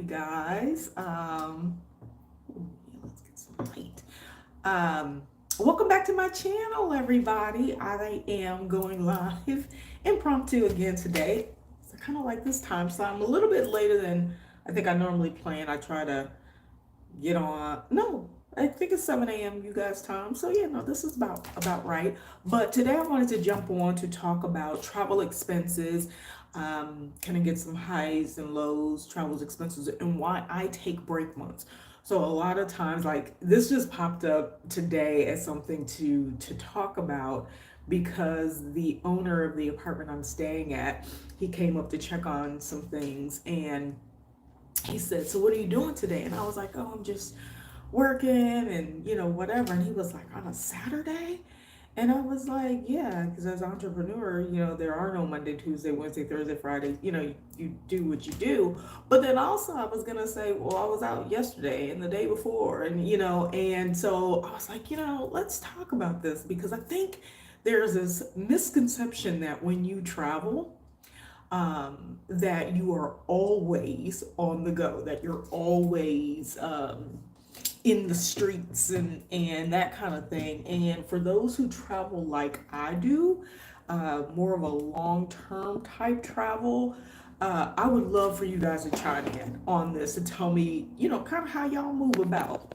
guys. Let's get some light. Welcome back to my channel, everybody. I am going live impromptu again today. So kind of like this time, so I'm a little bit later than I think I normally plan. I try to get on. No, I think it's 7 a.m. you guys time. So yeah, no, this is about right. But today I wanted to jump on to talk about travel expenses, kind of get some highs and lows, travel expenses, and why I take break months. So a lot of times, like this just popped up today as something to talk about because the owner of the apartment I'm staying at, he came up to check on some things and he said, "So what are you doing today?" And I was like, "Oh, I'm just working and whatever." And he was like, "On a Saturday?" And I was like, "Yeah, because as an entrepreneur, there are no Monday, Tuesday, Wednesday, Thursday, Friday. You do what you do." But then also I was gonna say, "Well, I was out yesterday and the day before, and so I was like, let's talk about this because I think there's this misconception that when you travel, that you are always on the go, that you're always in the streets and that kind of thing. And for those who travel like I do, more of a long-term type travel, I would love for you guys to chime in on this and tell me, kind of how y'all move about.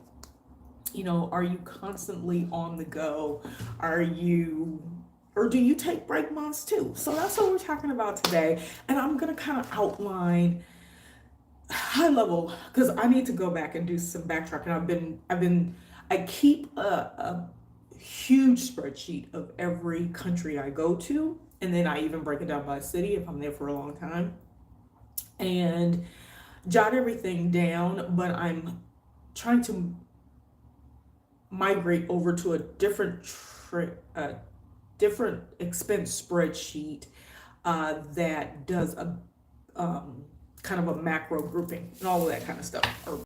Are you constantly on the go? Are you, or do you take break months too? So that's what we're talking about today. And I'm going to kind of outline high level because I need to go back and do some backtracking. I keep a huge spreadsheet of every country I go to. And then I even break it down by city if I'm there for a long time and jot everything down. But I'm trying to migrate over to a different expense spreadsheet that does a kind of a macro grouping and all of that kind of stuff, or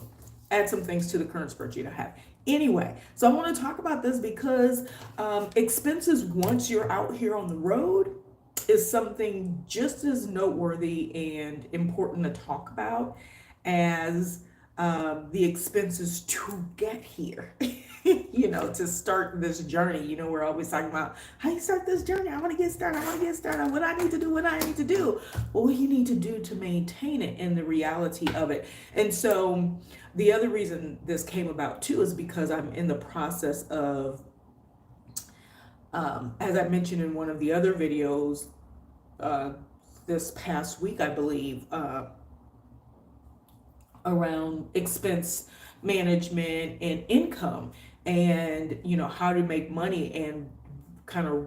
add some things to the current spreadsheet I have. Anyway, so I want to talk about this because expenses once you're out here on the road is something just as noteworthy and important to talk about as the expenses to get here. To start this journey. We're always talking about how you start this journey. I want to get started. I want to get started. What I need to do, what I need to do. Well, what you need to do to maintain it and the reality of it. And so the other reason this came about too is because I'm in the process of, as I mentioned in one of the other videos, this past week, I believe, around expense management and income and how to make money and kind of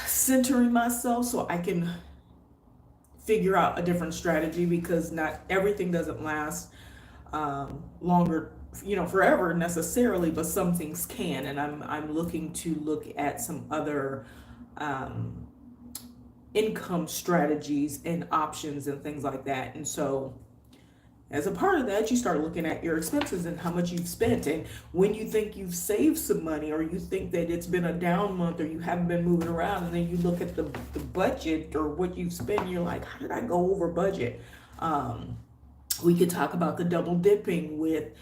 centering myself so I can figure out a different strategy because not everything doesn't last longer forever necessarily, but some things can. And I'm looking to look at some other income strategies and options and things like that. And so as a part of that, you start looking at your expenses and how much you've spent. And when you think you've saved some money or you think that it's been a down month or you haven't been moving around, and then you look at the budget or what you've spent, and you're like, how did I go over budget? We could talk about the double dipping with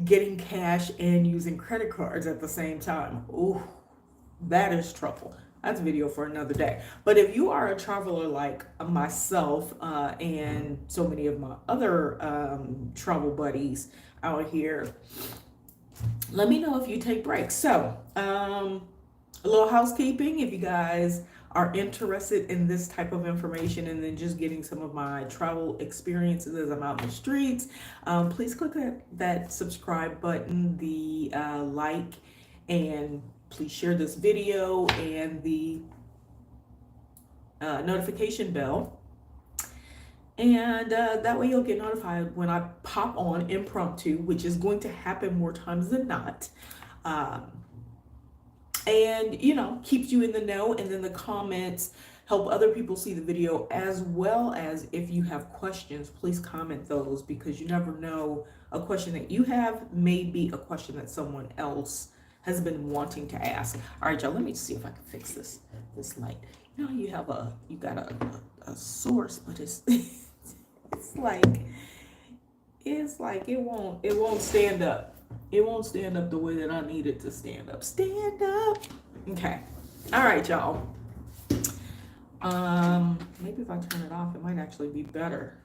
getting cash and using credit cards at the same time. Ooh, that is trouble. That's a video for another day. But if you are a traveler like myself and so many of my other travel buddies out here, let me know if you take breaks. So a little housekeeping, if you guys are interested in this type of information and then just getting some of my travel experiences as I'm out in the streets, please click that subscribe button, the like, and please share this video and the notification bell. And that way you'll get notified when I pop on impromptu, which is going to happen more times than not. And, keeps you in the know. And then the comments help other people see the video, as well as if you have questions, please comment those because you never know, a question that you have may be a question that someone else has been wanting to ask. All right, y'all, let me see if I can fix this light. You got a source, but it's It's like it won't stand up. It won't stand up the way that I need it to stand up. Stand up. Okay. All right, y'all. Maybe if I turn it off, it might actually be better.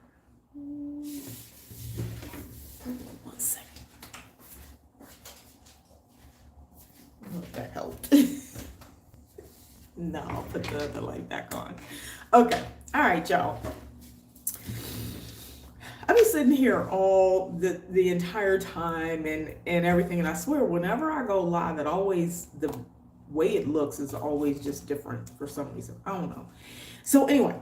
One second. I don't know if that helped. No, I'll put the other light back on. Okay. All right, y'all. I've been sitting here all the entire time and everything, and I swear, whenever I go live, it always the way it looks is always just different for some reason. I don't know. So anyway,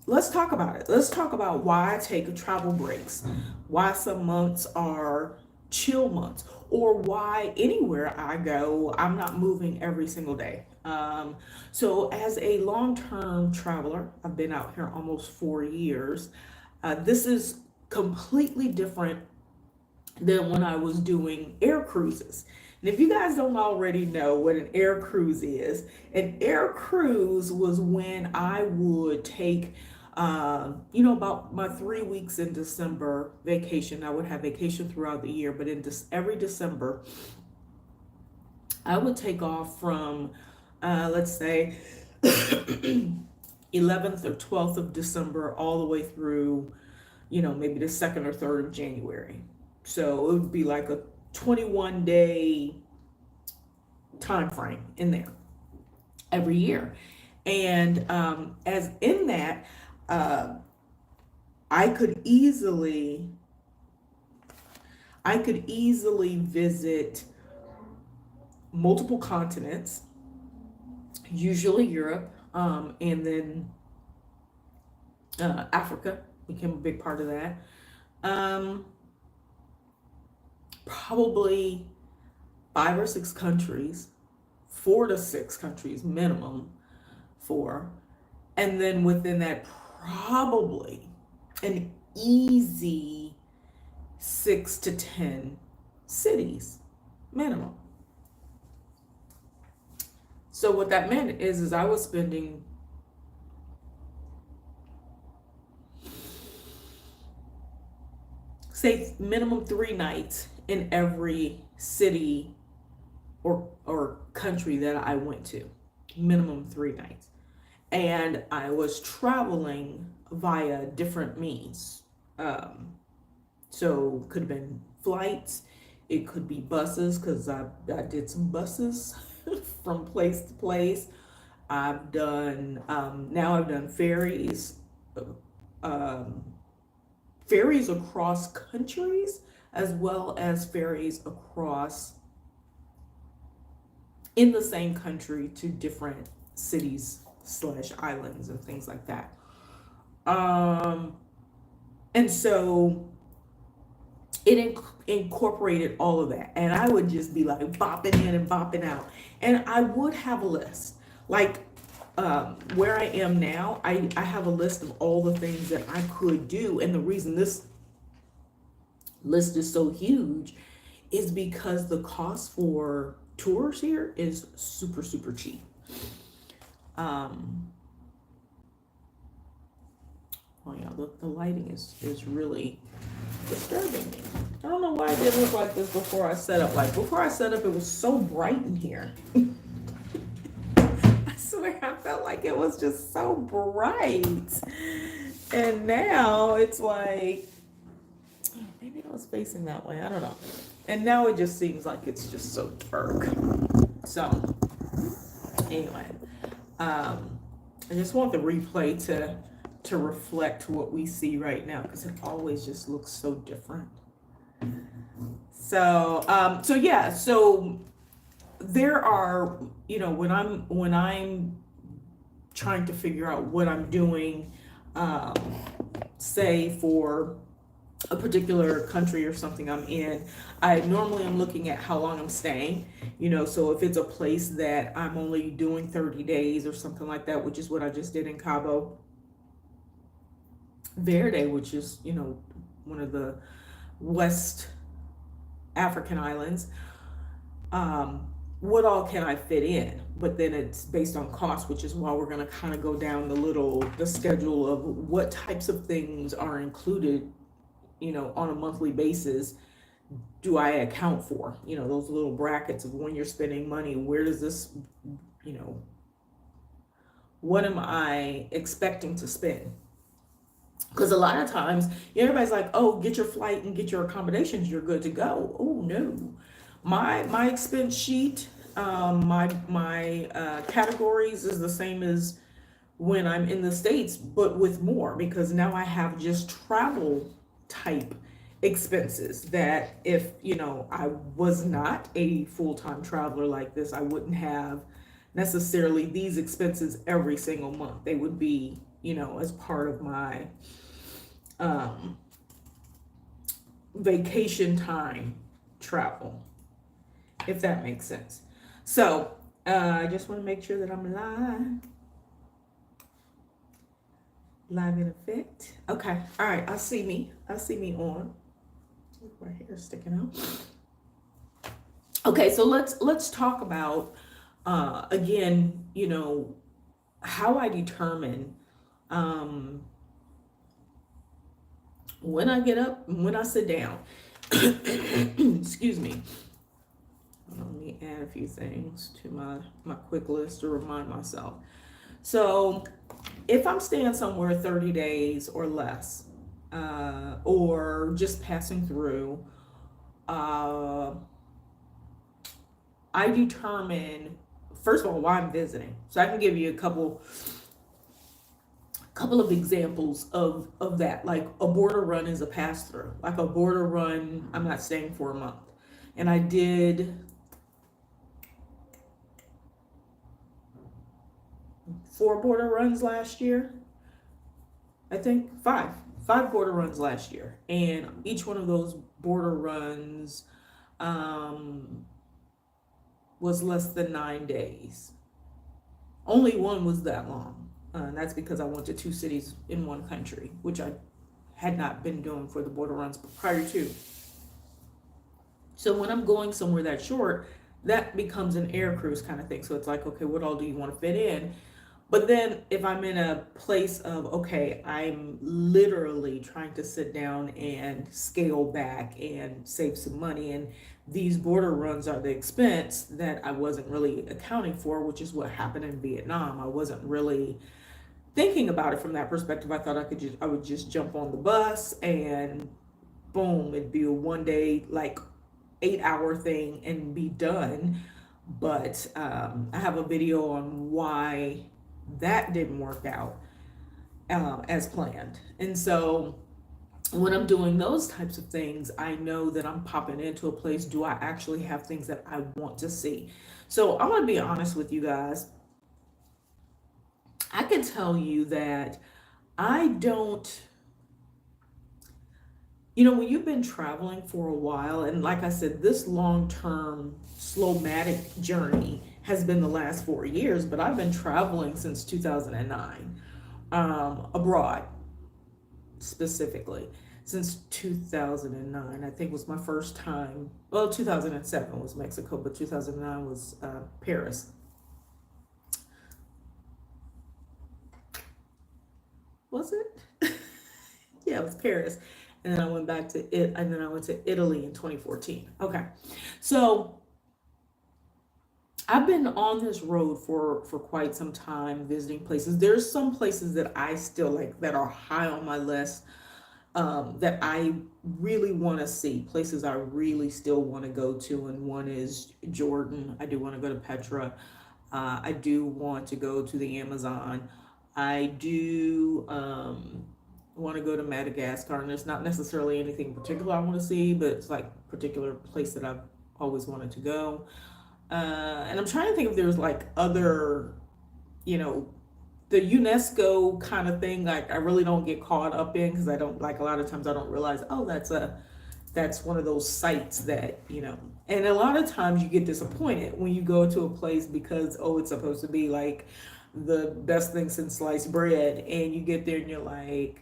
let's talk about it. Let's talk about why I take travel breaks, why some months are chill months, or why anywhere I go, I'm not moving every single day. So as a long-term traveler, I've been out here almost 4 years. This is completely different than when I was doing air cruises. And if you guys don't already know what an air cruise is, an air cruise was when I would take, about my 3 weeks in December vacation. I would have vacation throughout the year, but in every December, I would take off from, let's say, 11th or 12th of December all the way through, maybe the 2nd or 3rd of January. So it would be like a 21-day time frame in there every year. And as in that, I could easily visit multiple continents, usually Europe, and then Africa became a big part of that. Probably 5 or 6 countries, 4 to 6 countries minimum, 4. And then within that, probably an easy 6 to 10 cities minimum. So what that meant is I was spending say minimum 3 nights in every city or country that I went to. Minimum 3 nights. And I was traveling via different means. So could have been flights, it could be buses, because I did some buses from place to place. I've done ferries, ferries across countries, as well as ferries across in the same country to different cities / islands and things like that. And so it incorporated all of that, and I would just be like bopping in and bopping out, and I would have a list like where I am now. I have a list of all the things that I could do, and the reason this list is so huge is because the cost for tours here is super, super cheap. Oh yeah, the lighting is really disturbing me. I don't know why it didn't look like this before I set up. Like before I set up, it was so bright in here. I swear I felt like it was just so bright. And now it's like, maybe I was facing that way, I don't know. And now it just seems like it's just so dark. So anyway, I just want the replay to reflect what we see right now, because it always just looks so different. So there are, when I'm trying to figure out what I'm doing, say for a particular country or something I'm in, I normally am looking at how long I'm staying, so if it's a place that I'm only doing 30 days or something like that, which is what I just did in Cabo Verde, which is, one of the West African islands. what all can I fit in? But then it's based on cost, which is why we're going to kind of go down the schedule of what types of things are included, on a monthly basis. Do I account for, those little brackets of when you're spending money? Where does this, you know, what am I expecting to spend? Because a lot of times everybody's like, oh, get your flight and get your accommodations, you're good to go. Oh no, my expense sheet, my categories is the same as when I'm in the States, but with more, because now I have just travel type expenses that if, I was not a full-time traveler like this, I wouldn't have necessarily these expenses every single month. They would be, as part of my um, vacation time travel, if that makes sense. So I just want to make sure that I'm live in effect. Okay. All right. I see me on. Look, my hair's sticking out. Okay. So let's talk about again, how I determine when I get up and when I sit down. Excuse me. Let me add a few things to my quick list to remind myself. So if I'm staying somewhere 30 days or less, or just passing through, I determine, first of all, why I'm visiting. So I can give you a couple of examples of that. Like a border run is a pass through. Like a border run, I'm not staying for a month. And I did 4 border runs last year. I think 5 border runs last year. And each one of those border runs was less than 9 days. Only one was that long. And that's because I went to 2 cities in one country, which I had not been doing for the border runs prior to. So when I'm going somewhere that short, that becomes an air cruise kind of thing. So it's like, okay, what all do you want to fit in? But then if I'm in a place of, okay, I'm literally trying to sit down and scale back and save some money, and these border runs are the expense that I wasn't really accounting for, which is what happened in Vietnam. I wasn't really thinking about it from that perspective. I thought I would just jump on the bus and boom, it'd be a 1 day, like 8-hour thing and be done. But I have a video on why that didn't work out as planned. And so when I'm doing those types of things, I know that I'm popping into a place. Do I actually have things that I want to see? So I'm going to be honest with you guys. I can tell you that I don't, when you've been traveling for a while, and like I said, this long-term slowmatic journey has been the last 4 years, but I've been traveling since 2009, abroad specifically. Since 2009, I think was my first time. Well, 2007 was Mexico, but 2009 was Paris. Was it? Yeah, it was Paris. And then I went back to it, and then I went to Italy in 2014. Okay. So I've been on this road for quite some time, visiting places. There's some places that I still like that are high on my list, that I really want to see, places I really still want to go to. And one is Jordan. I do want to go to Petra. I do want to go to the Amazon. I do want to go to Madagascar, and there's not necessarily anything particular I want to see, but it's like a particular place that I've always wanted to go. And I'm trying to think if there's like other, the UNESCO kind of thing, like I really don't get caught up in, because I don't, like, a lot of times I don't realize, oh, that's one of those sites that, and a lot of times you get disappointed when you go to a place because, oh, it's supposed to be like the best thing since sliced bread, and you get there and you're like,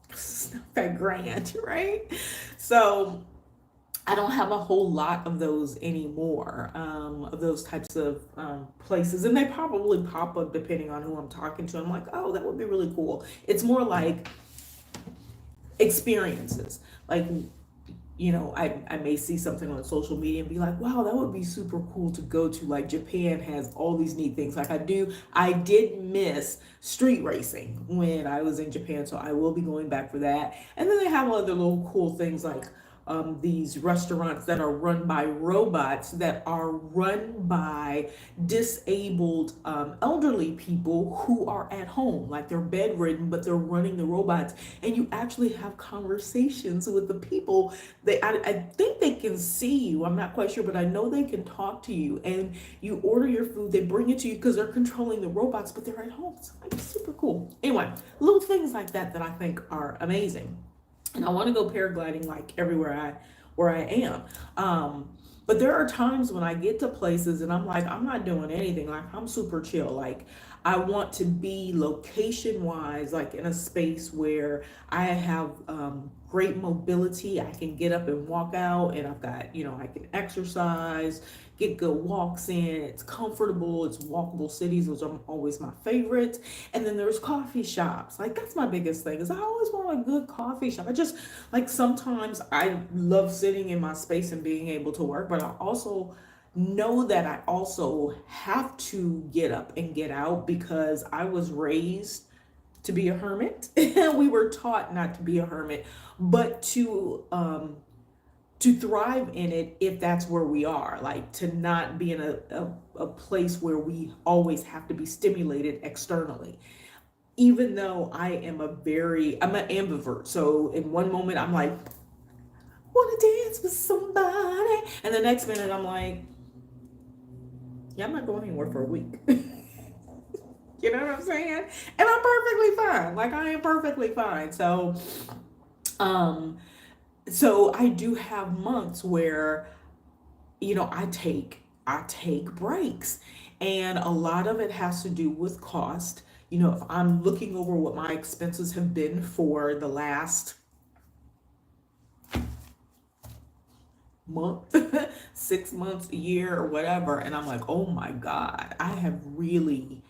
it's not that grand, right? So I don't have a whole lot of those anymore, of those types of places. And they probably pop up depending on who I'm talking to. I'm like, oh, that would be really cool. It's more like experiences. Like, I may see something on social media and be like, wow, that would be super cool to go to. Like Japan has all these neat things. Like I did miss street racing when I was in Japan, so I will be going back for that. And then they have other little cool things like these restaurants that are run by robots that are run by disabled elderly people who are at home, like they're bedridden, but they're running the robots, and you actually have conversations with the people. I think they can see you. I'm not quite sure, but I know they can talk to you. And you order your food, they bring it to you because they're controlling the robots, but they're at home. It's like super cool. Anyway, little things like that that I think are amazing. And I want to go paragliding like everywhere where I am. But there are times when I get to places and I'm like, I'm not doing anything. Like I'm super chill. Like I want to be location wise, like in a space where I have great mobility. I can get up and walk out, and I've got, I can exercise, get good walks in. It's comfortable. It's walkable cities. Those are always my favorites. And then there's coffee shops. Like that's my biggest thing is I always want a good coffee shop. I just like sometimes I love sitting in my space and being able to work, but I also know that I also have to get up and get out because I was raised to be a hermit. We were taught not to be a hermit, but to thrive in it if that's where we are, like to not be in a place where we always have to be stimulated externally. Even though I'm an ambivert. So in one moment I'm like, want to dance with somebody. And the next minute I'm like, yeah, I'm not going anywhere for a week. You know what I'm saying? And I'm perfectly fine. Like I am perfectly fine. Um, so I do have months where, I take breaks. And a lot of it has to do with cost. If I'm looking over what my expenses have been for the last month, 6 months, a year, or whatever, and I'm like, oh my God, I have really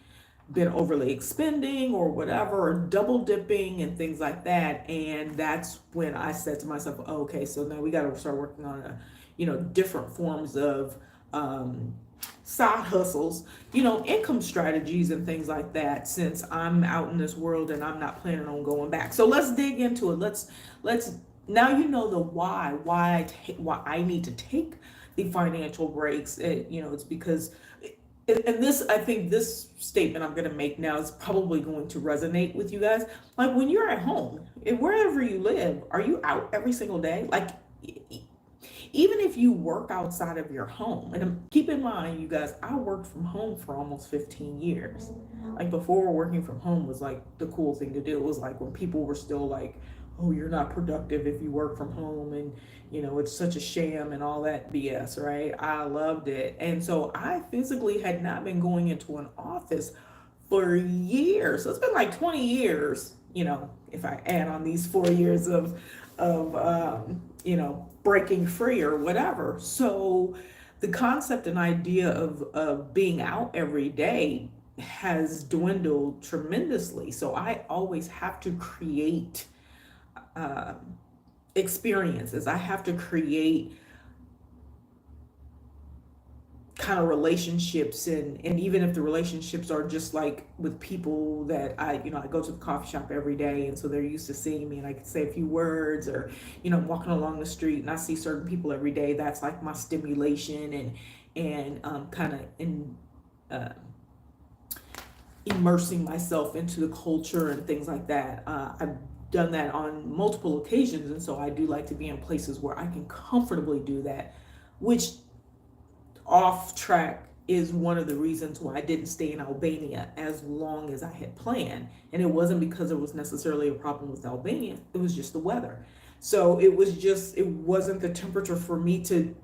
been overly expending or whatever, or double dipping and things like that. And that's when I said to myself, oh, okay, so now we got to start working on different forms of side hustles, income strategies and things like that, since I'm out in this world and I'm not planning on going back. So let's dig into it. Let's now the why I need to take the financial breaks. It's because and this, I think this statement I'm going to make now is probably going to resonate with you guys. Like when you're at home, wherever you live, are you out every single day? Like even if you work outside of your home, and keep in mind, you guys, I worked from home for almost 15 years. Like before, working from home was like the cool thing to do. It was like when people were still like, oh, you're not productive if you work from home, and it's such a sham and all that BS, right? I loved it. And so I physically had not been going into an office for years. So it's been like 20 years, if I add on these 4 years of breaking free or whatever. So the concept and idea of being out every day has dwindled tremendously. So I always have to create um, experiences. I have to create kind of relationships, and even if the relationships are just like with people that I go to the coffee shop every day, and so they're used to seeing me and I can say a few words, or I'm walking along the street and I see certain people every day. That's like my stimulation, and kind of in immersing myself into the culture and things like that. I've done that on multiple occasions, and so I do like to be in places where I can comfortably do that, which off track is one of the reasons why I didn't stay in Albania as long as I had planned. And it wasn't because there was necessarily a problem with Albania, it was just the weather. So it wasn't the temperature for me to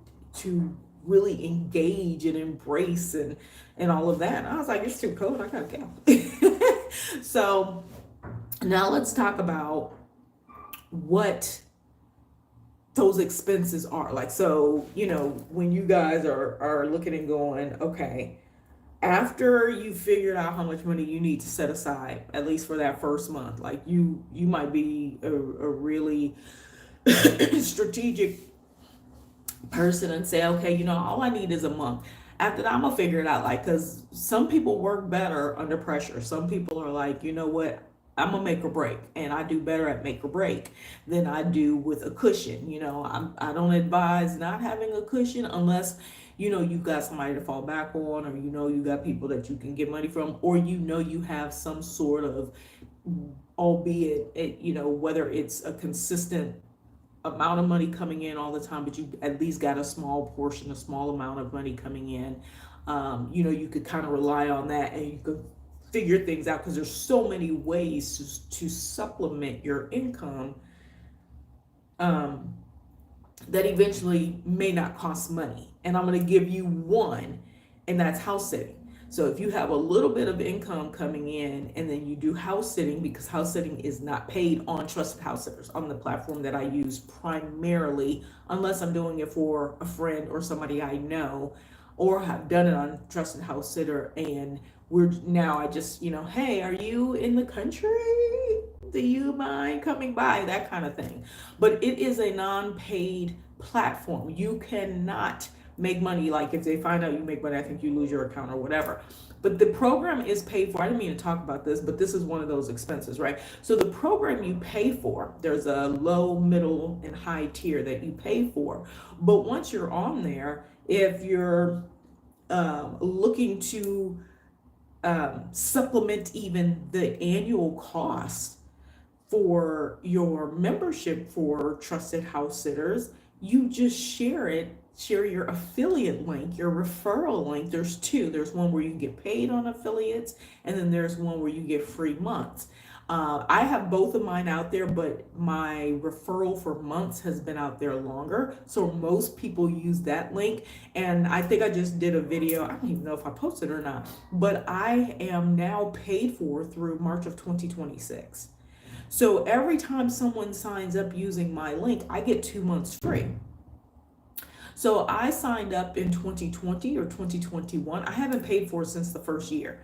really engage and embrace and all of that. I was like, it's too cold, I gotta go. So now let's talk about what those expenses are. Like, so, when you guys are looking and going, okay, after you figured out how much money you need to set aside, at least for that first month, like you might be a really strategic person and say, okay, all I need is a month. After that, I'm gonna figure it out. Like, cause some people work better under pressure. Some people are like, you know what? I'm gonna make or break, and I do better at make or break than I do with a cushion. I don't advise not having a cushion unless you've got somebody to fall back on, or you got people that you can get money from, or you have some sort of, albeit whether it's a consistent amount of money coming in all the time, but you at least got a small portion, a small amount of money coming in. You could kind of rely on that, and you could figure things out, because there's so many ways to supplement your income, that eventually may not cost money. And I'm going to give you one, and that's house sitting. So if you have a little bit of income coming in, and then you do house sitting, because house sitting is not paid on Trusted House Sitters, on the platform that I use primarily, unless I'm doing it for a friend or somebody I know, or have done it on Trusted House Sitter, and I just, hey, are you in the country? Do you mind coming by? That kind of thing. But it is a non-paid platform. You cannot make money. Like, if they find out you make money, I think you lose your account or whatever. But the program is paid for. I didn't mean to talk about this, but this is one of those expenses, right? So the program you pay for, there's a low, middle, and high tier that you pay for. But once you're on there, if you're looking to supplement even the annual cost for your membership for Trusted House Sitters, you just share your affiliate link, your referral link. There's two. There's one where you get paid on affiliates, and then there's one where you get free months. I have both of mine out there, but my referral for months has been out there longer. So most people use that link. And I think I just did a video. I don't even know if I posted it or not, but I am now paid for through March of 2026. So every time someone signs up using my link, I get 2 months free. So I signed up in 2020 or 2021. I haven't paid for it since the first year.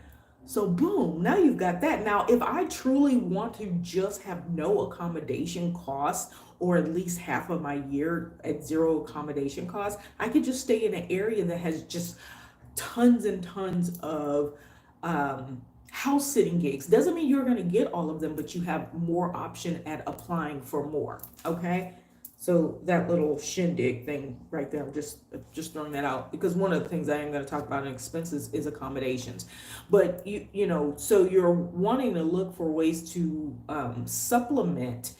So boom, now you've got that. Now, if I truly want to just have no accommodation costs, or at least half of my year at zero accommodation costs, I could just stay in an area that has just tons and tons of house sitting gigs. Doesn't mean you're going to get all of them, but you have more option at applying for more. Okay. So that little shindig thing right there, I'm just throwing that out, because one of the things I am going to talk about in expenses is accommodations. But so you're wanting to look for ways to supplement,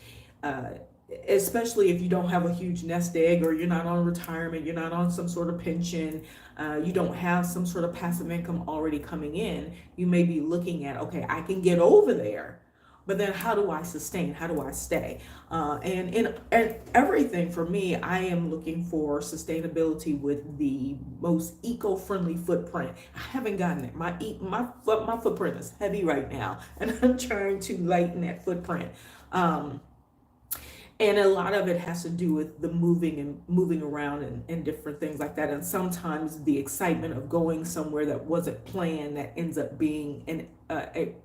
especially if you don't have a huge nest egg, or you're not on retirement, you're not on some sort of pension, you don't have some sort of passive income already coming in. You may be looking at, okay, I can get over there, but then how do I sustain? How do I stay? And everything for me, I am looking for sustainability with the most eco-friendly footprint. I haven't gotten it. My footprint is heavy right now, and I'm trying to lighten that footprint. And a lot of it has to do with the moving around and different things like that. And sometimes the excitement of going somewhere that wasn't planned, that ends up being an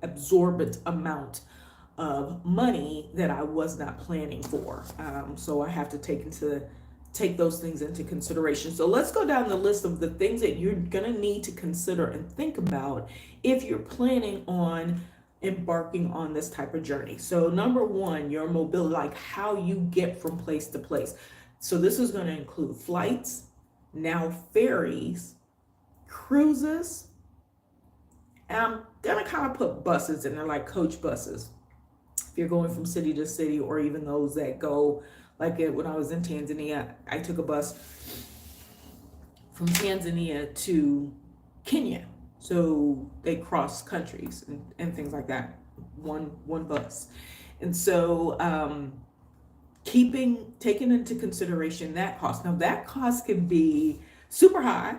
absorbent amount of money that I was not planning for. So I have to take those things into consideration. So let's go down the list of the things that you're gonna need to consider and think about if you're planning on embarking on this type of journey. So number one, your mobility, like how you get from place to place. So this is going to include flights, now ferries, cruises, and I'm gonna kind of put buses in there, like coach buses. If you're going from city to city, or even those that go, like when I was in Tanzania, I took a bus from Tanzania to Kenya. So they cross countries and things like that, one bus. And so taking into consideration that cost. Now that cost can be super high,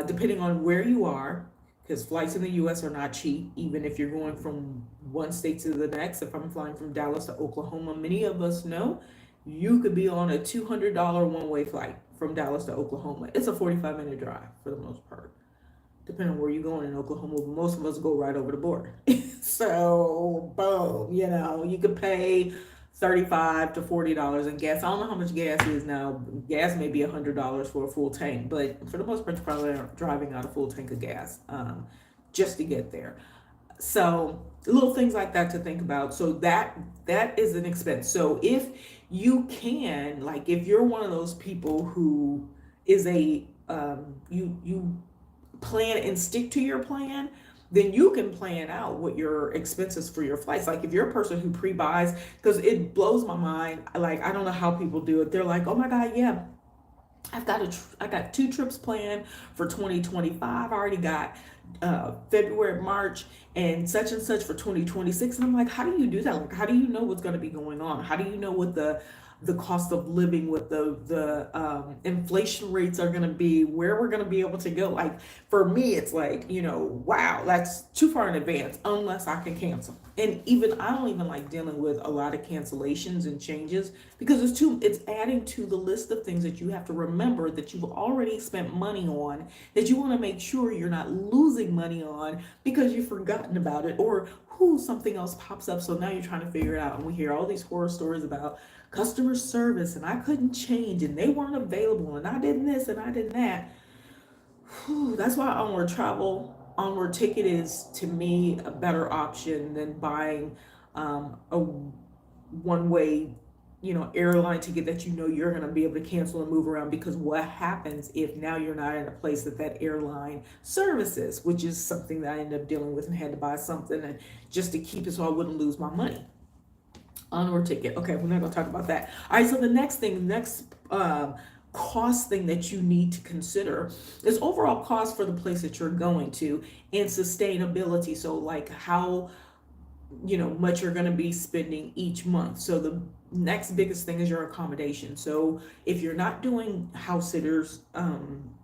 depending on where you are, because flights in the US are not cheap, even if you're going from one state to the next. If I'm flying from Dallas to Oklahoma, many of us know you could be on a $200 one-way flight from Dallas to Oklahoma. It's a 45-minute drive for the most part, depending on where you're going in Oklahoma. But most of us go right over the border. So, boom, you could pay $35 to $40 in gas. I don't know how much gas is now. Gas may be $100 for a full tank, but for the most part, you're probably driving out a full tank of gas just to get there. So little things like that to think about. So that is an expense. So if you can, like, if you're one of those people who is you plan and stick to your plan, then you can plan out what your expenses for your flights. Like if you're a person who pre-buys, because it blows my mind. Like, I don't know how people do it. They're like, oh my God, yeah, I got 2 trips planned for 2025. I already got February, March, and such for 2026. And I'm like, how do you do that? Like, how do you know what's going to be going on? How do you know what the cost of living, what the inflation rates are going to be, where we're going to be able to go? Like, for me, it's like, wow, that's too far in advance unless I can cancel. And even I don't even like dealing with a lot of cancellations and changes, because it's adding to the list of things that you have to remember that you've already spent money on, that you want to make sure you're not losing money on because you've forgotten about it, or something else pops up. So now you're trying to figure it out. And we hear all these horror stories about customer service, and I couldn't change, and they weren't available, and I did this and I did that. Whew, that's why onward ticket is, to me, a better option than buying a one way airline ticket that you're going to be able to cancel and move around. Because what happens if now you're not in a place that airline services, which is something that I ended up dealing with, and had to buy something and just to keep it so I wouldn't lose my money. Onward ticket. Okay, we're not going to talk about that. All right, so the next cost thing that you need to consider is overall cost for the place that you're going to, and sustainability. So like how much you're going to be spending each month. So the next biggest thing is your accommodation. So if you're not doing house sitters,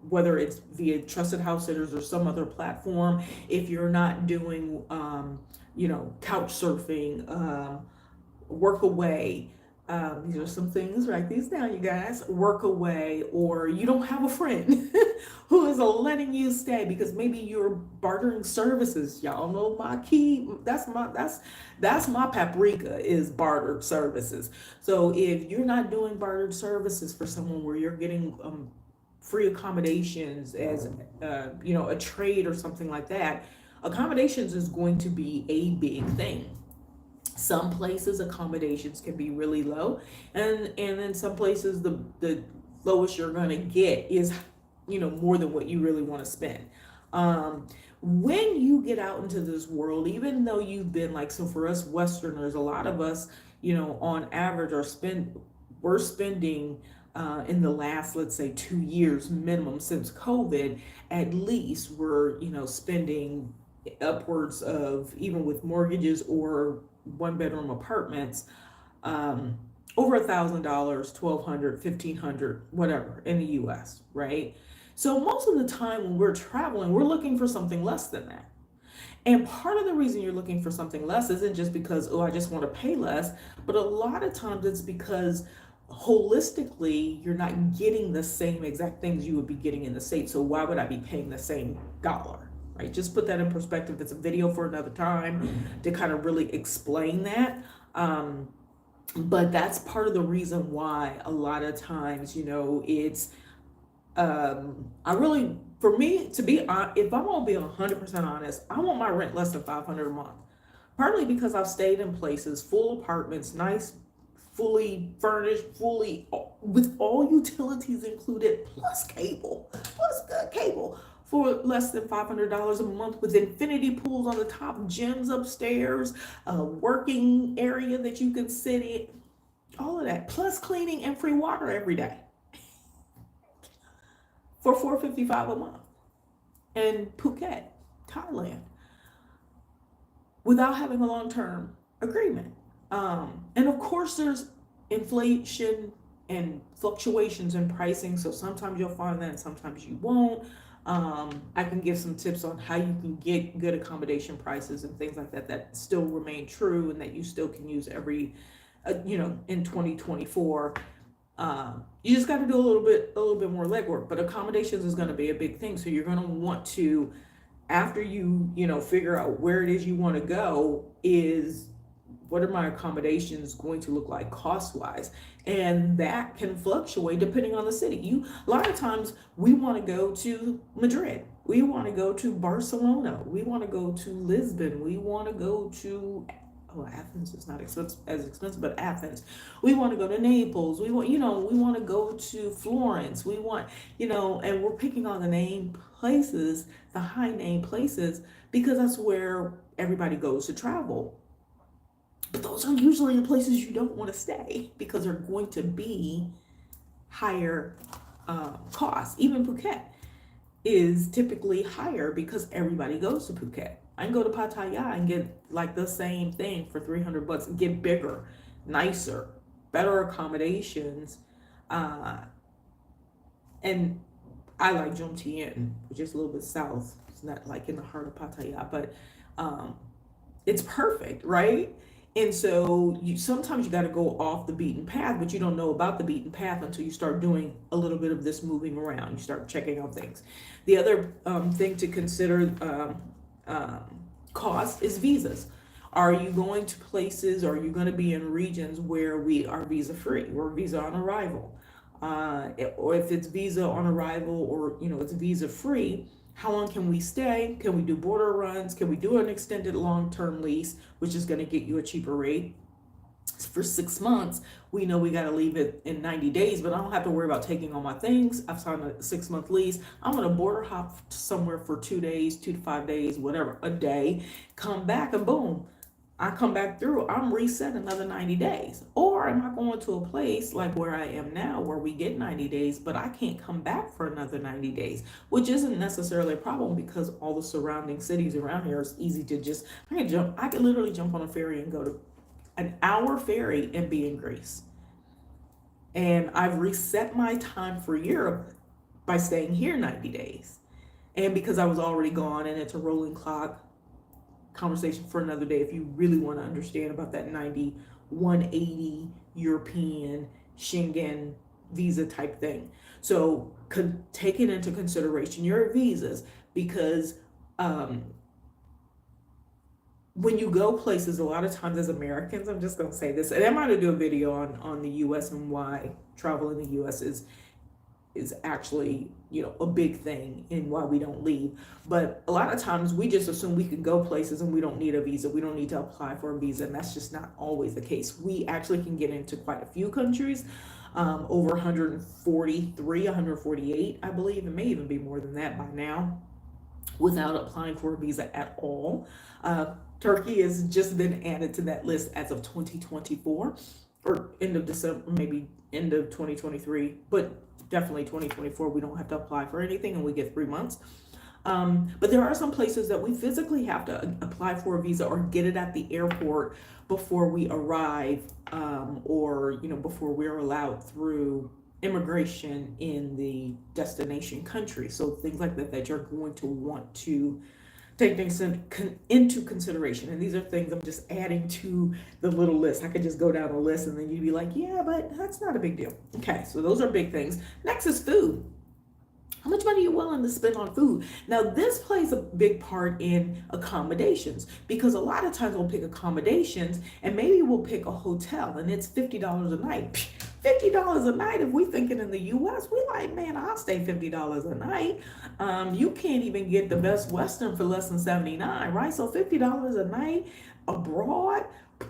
whether it's via Trusted House Sitters or some other platform, if you're not doing couch surfing, work away, these are some things, write these down, you guys. Work away, or you don't have a friend who is letting you stay because maybe you're bartering services. Y'all know my key. That's my paprika, is bartered services. So if you're not doing bartered services for someone where you're getting free accommodations as a trade or something like that, accommodations is going to be a big thing. Some places accommodations can be really low, and in some places the lowest you're going to get is more than what you really want to spend. When you get out into this world, even though you've been like, so for us Westerners, a lot of us on average we're spending in the last, let's say, 2 years minimum since COVID, at least we're spending upwards of, even with mortgages or 1-bedroom apartments, over $1,000, $1,200, $1,500, whatever, in the US, right? So most of the time when we're traveling, we're looking for something less than that. And part of the reason you're looking for something less isn't just because, oh, I just want to pay less, but a lot of times it's because holistically you're not getting the same exact things you would be getting in the States. So why would I be paying the same dollar? Right? Just put that in perspective. It's a video for another time to kind of really explain that. But that's part of the reason why a lot of times, it's, for me, to be honest, if I'm gonna be 100% honest, I want my rent less than $500 a month. Partly because I've stayed in places, full apartments, nice, fully furnished, with all utilities included, plus good cable, for less than $500 a month, with infinity pools on the top, gyms upstairs, a working area that you can sit in, all of that, plus cleaning and free water every day for $455 a month in Phuket, Thailand, without having a long-term agreement. And of course there's inflation and fluctuations in pricing. So sometimes you'll find that and sometimes you won't. I can give some tips on how you can get good accommodation prices and things like that still remain true, and that you still can use every in 2024. You just got to do a little bit more legwork, but accommodations is going to be a big thing. So you're going to want to, after you figure out where it is you want to go, is what are my accommodations going to look like cost wise? And that can fluctuate depending on the city. A lot of times we want to go to Madrid, we want to go to Barcelona, we want to go to Lisbon, we want to go to, oh, Athens is not as expensive, but Athens. We want to go to Naples. We want to go to Florence. We want, and we're picking on the name places, the high name places, because that's where everybody goes to travel. But those are usually the places you don't want to stay because they're going to be higher costs. Even Phuket is typically higher because everybody goes to Phuket. I can go to Pattaya and get like the same thing for $300 and get bigger, nicer, better accommodations. And I like Jomtien, which is a little bit south. It's not like in the heart of Pattaya, but it's perfect, right? And so sometimes you got to go off the beaten path, but you don't know about the beaten path until you start doing a little bit of this moving around. You start checking out things. The other thing to consider cost is visas. Are you going to places, are you going to be in regions where we are visa free or visa on arrival? Or if it's visa on arrival or it's visa free, how long can we stay? Can we do border runs? Can we do an extended long-term lease, which is going to get you a cheaper rate? For 6 months, we know we got to leave it in 90 days, but I don't have to worry about taking all my things. I've signed a 6-month lease. I'm going to border hop somewhere for 2 days, 2 to 5 days, whatever, a day, come back and boom, I come back through, I'm reset another 90 days. Or am I going to a place like where I am now where we get 90 days, but I can't come back for another 90 days, which isn't necessarily a problem because all the surrounding cities around here is easy to just, I can literally jump on a ferry and go to an hour ferry and be in Greece. And I've reset my time for Europe by staying here 90 days. And because I was already gone and it's a rolling clock, conversation for another day if you really want to understand about that 180 European Schengen visa type thing. So take it into consideration your visas, because when you go places, a lot of times as Americans, I'm just going to say this, and I might do a video on the US and why travel in the US is actually a big thing and why we don't leave. But a lot of times we just assume we can go places and we don't need a visa, we don't need to apply for a visa, and that's just not always the case. We actually can get into quite a few countries, over 143, 148 I believe. It may even be more than that by now, without applying for a visa at all. Turkey has just been added to that list as of 2024, or end of December, maybe end of 2023, but definitely 2024, we don't have to apply for anything and we get 3 months. But there are some places that we physically have to apply for a visa or get it at the airport before we arrive, or before we're allowed through immigration in the destination country. So things like that you're going to want to take things into consideration. And these are things I'm just adding to the little list. I could just go down a list and then you'd be like, yeah, but that's not a big deal. Okay, so those are big things. Next is food. How much money are you willing to spend on food? Now, this plays a big part in accommodations, because a lot of times we'll pick accommodations and maybe we'll pick a hotel and it's $50 a night. $50 a night, if we thinking in the US, we like, man, I'll stay $50 a night. You can't even get the Best Western for less than $79, right? So $50 a night abroad,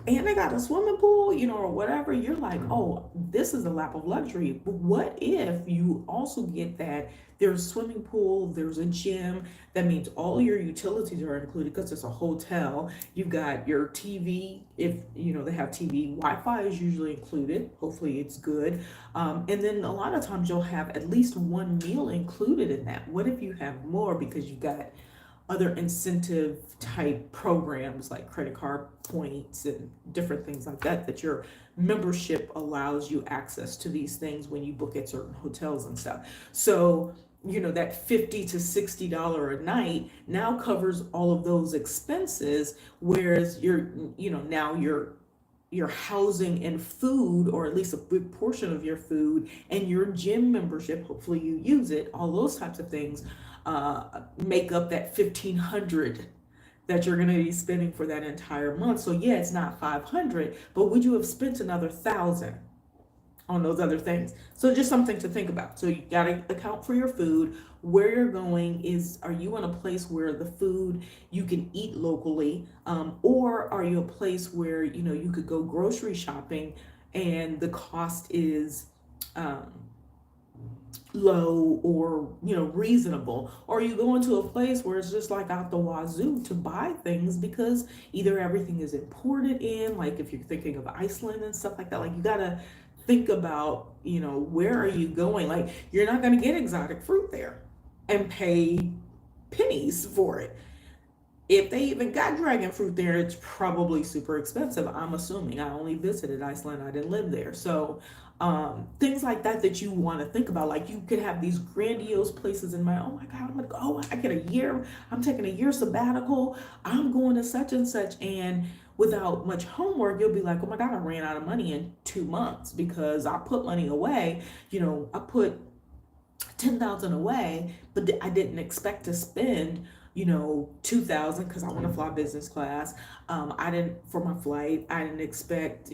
and they got a swimming pool, or whatever, you're like, oh, this is a lap of luxury. But what if you also get that there's a swimming pool, there's a gym, that means all your utilities are included because it's a hotel. You've got your TV, if they have TV, Wi-Fi is usually included, hopefully it's good. And then a lot of times you'll have at least one meal included in that. What if you have more because you got other incentive type programs like credit card points and different things like that your membership allows you access to these things when you book at certain hotels and stuff. So that $50 to $60 a night now covers all of those expenses, whereas now you're your housing and food, or at least a big portion of your food, and your gym membership, hopefully you use it, all those types of things make up that 1,500 that you're going to be spending for that entire month. So yeah, it's not 500, but would you have spent another 1,000 on those other things? So just something to think about. So you got to account for your food. Where you're going is, are you in a place where the food you can eat locally, or are you a place where you could go grocery shopping and the cost is um, low, or reasonable? Or you go into a place where it's just like out the wazoo to buy things, because either everything is imported in, like if you're thinking of Iceland and stuff like that, like you gotta think about where are you going. Like, you're not going to get exotic fruit there and pay pennies for it. If they even got dragon fruit there, it's probably super expensive. I'm assuming. I only visited Iceland. I didn't live there. So things like that you want to think about. Like, you could have these grandiose places in mind. Oh my God, I'm going to go. Oh, I get a year. I'm taking a year sabbatical. I'm going to such and such. And without much homework, you'll be like, oh my God, I ran out of money in 2 months because I put money away. I put 10,000 away, but I didn't expect to spend 2,000 because I want to fly business class. I didn't, for my flight, I didn't expect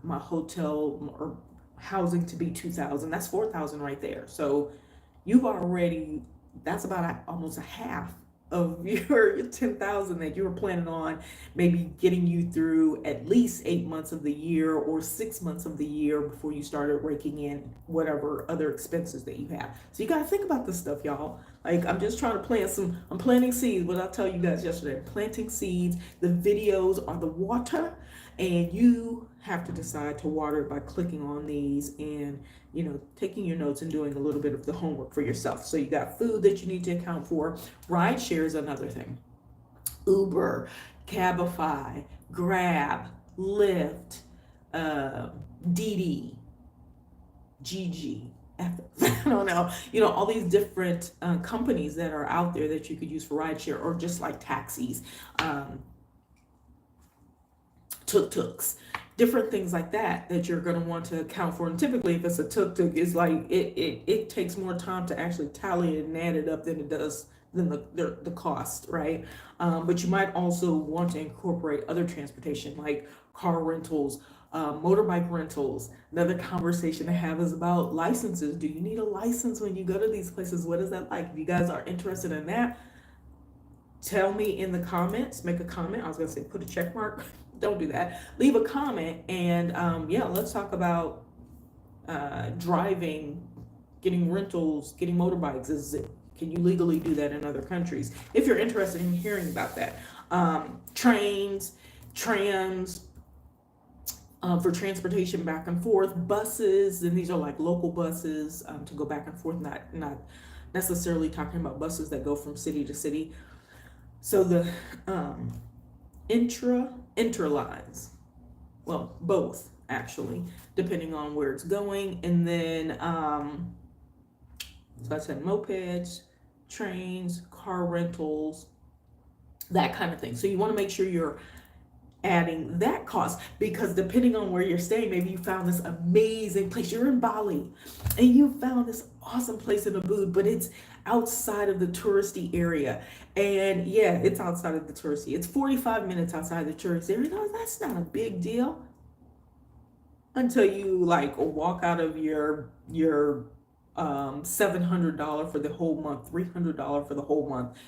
my hotel or housing to be 2,000. That's 4,000 right there. So you've already, that's about almost a half of your 10,000 that you were planning on maybe getting you through at least 8 months of the year or 6 months of the year before you started raking in whatever other expenses that you have. So you got to think about this stuff, y'all. Like, I'm just trying to I'm planting seeds. What I tell you guys yesterday, planting seeds. The videos are the water, and you have to decide to water it by clicking on these and taking your notes and doing a little bit of the homework for yourself. So you got food that you need to account for. Ride share is another thing. Uber, Cabify, Grab, Lyft, Didi, Gigi, I don't know, all these different companies that are out there that you could use for rideshare, or just like taxis, tuk-tuks, different things like that you're going to want to account for. And typically, if it's a tuk-tuk, it's like it takes more time to actually tally it and add it up than it does than the cost, right? But you might also want to incorporate other transportation like car rentals, motorbike rentals. Another conversation to have is about licenses. Do you need a license when you go to these places? What is that like? If you guys are interested in that, tell me in the comments. Make a comment. I was going to say put a check mark. Don't do that. Leave a comment, and let's talk about driving, getting rentals, getting motorbikes. Can you legally do that in other countries? If you're interested in hearing about that. Trains, trams, for transportation back and forth, buses, and these are like local buses to go back and forth, not necessarily talking about buses that go from city to city. So the interlines, well, both actually, depending on where it's going. And then so I said mopeds, trains, car rentals, that kind of thing. So you want to make sure you're adding that cost, because depending on where you're staying, maybe you found this amazing place. You're in Bali and you found this awesome place in Ubud, but it's outside of the touristy area. And yeah, it's outside of the touristy. It's 45 minutes outside the tourist area. No, that's not a big deal until you like walk out of your $700 for the whole month, $300 for the whole month,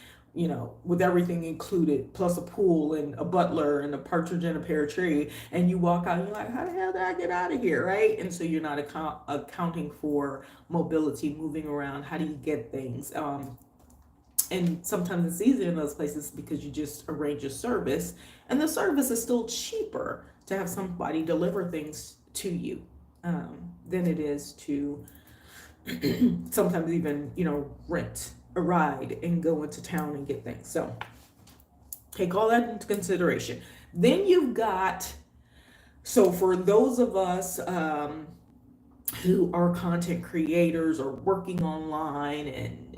with everything included, plus a pool and a butler and a partridge in a pear tree, and you walk out and you're like, how the hell did I get out of here, right? And so you're not accounting for mobility, moving around. How do you get things? And sometimes it's easier in those places because you just arrange a service, and the service is still cheaper to have somebody deliver things to you than it is to sometimes even, rent a ride and go into town and get things. So take all that into consideration. Then you've got, so for those of us who are content creators or working online and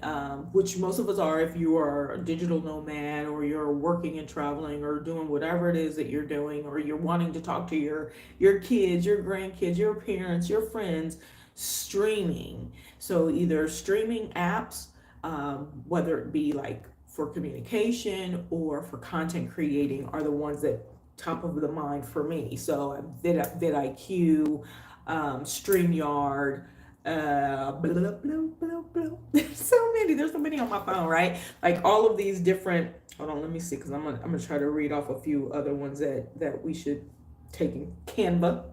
which most of us are if you are a digital nomad or you're working and traveling or doing whatever it is that you're doing, or you're wanting to talk to your kids, your grandkids, your parents, your friends. Streaming, so either streaming apps, whether it be like for communication or for content creating, are the ones that top of the mind for me. So vidIQ, StreamYard, blah, blah, blah, blah. There's so many on my phone, right? Like all of these different, hold on, let me see, because I'm gonna try to read off a few other ones that we should take in. Canva,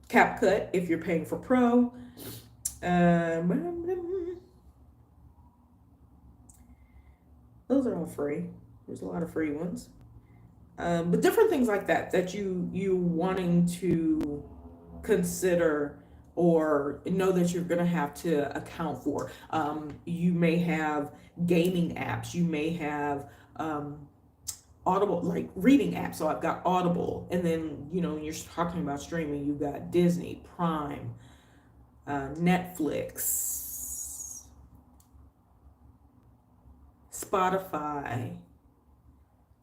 CapCut if you're paying for Pro. Those are all free. There's a lot of free ones. But different things like that you wanting to consider or know that you're going to have to account for. You may have gaming apps. You may have Audible, like reading apps. So I've got Audible, and then when you're talking about streaming, you've got Disney, Prime, Netflix, Spotify,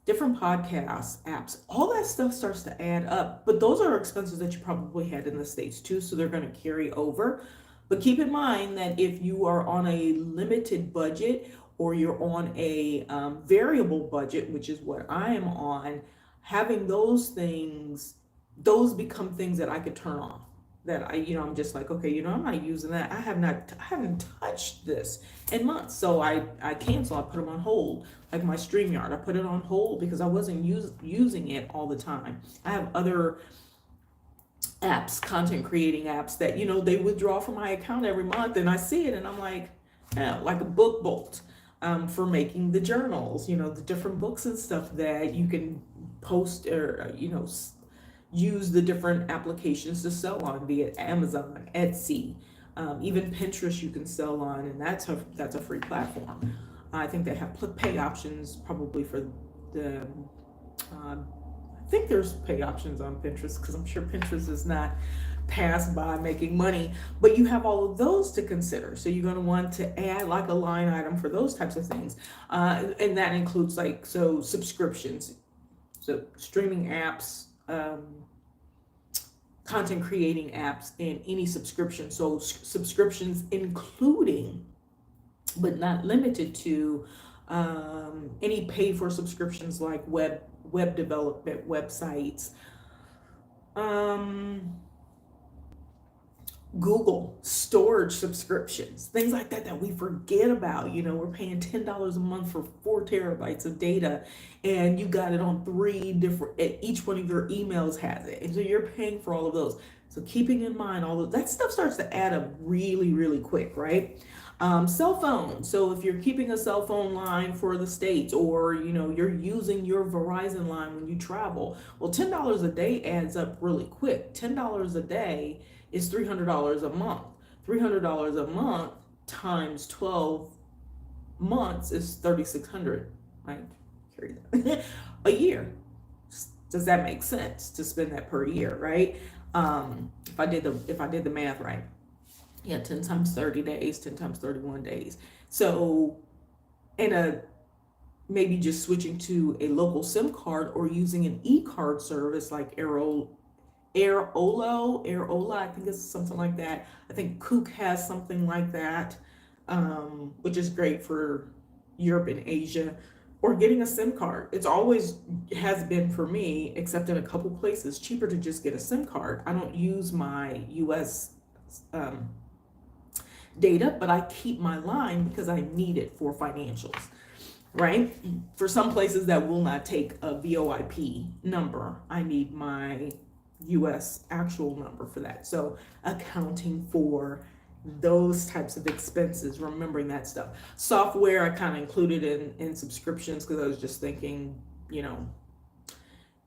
different podcast apps. All that stuff starts to add up, but those are expenses that you probably had in the States too, so they're going to carry over. But keep in mind that if you are on a limited budget or you're on a variable budget, which is what I am on, having those things, those become things that I could turn off. That I'm just like, okay, I'm not using that. I haven't touched this in months, so I cancel. I put them on hold. Like my StreamYard, I put it on hold because I wasn't using it all the time. I have other apps, content creating apps that they withdraw from my account every month, and I see it, and I'm like, yeah, like a book bolt. For making the journals, the different books and stuff that you can post or, use the different applications to sell on, be it Amazon, Etsy, even Pinterest you can sell on, and that's a free platform. I think they have pay options probably for the, I think there's pay options on Pinterest because I'm sure Pinterest is not passed by making money, but you have all of those to consider. So you're going to want to add like a line item for those types of things. And that includes subscriptions, so streaming apps, content creating apps, and any subscription. So subscriptions including, but not limited to, any pay for subscriptions like web development, websites, Google storage subscriptions, things like that we forget about. We're paying $10 a month for 4 terabytes of data, and you got it on 3 different, each one of your emails has it, and so you're paying for all of those. So keeping in mind all of that stuff starts to add up really, really quick, right? Cell phone. So if you're keeping a cell phone line for the States, or you're using your Verizon line when you travel, well, $10 a day adds up really quick. $10 a day is $300 a month. $300 a month times 12 months is $3,600, right? Carry that. A year. Does that make sense to spend that per year, right? If I did the math right. Yeah, 10 times 30 days, 10 times 31 days. So maybe just switching to a local SIM card or using an e-card service like Aerola, I think it's something like that. I think Kook has something like that, which is great for Europe and Asia. Or getting a SIM card. It's always has been for me, except in a couple places, cheaper to just get a SIM card. I don't use my US data, but I keep my line because I need it for financials, right? For some places that will not take a VoIP number, I need my US actual number for that. So accounting for those types of expenses, remembering that stuff. Software I kind of included in subscriptions because I was just thinking,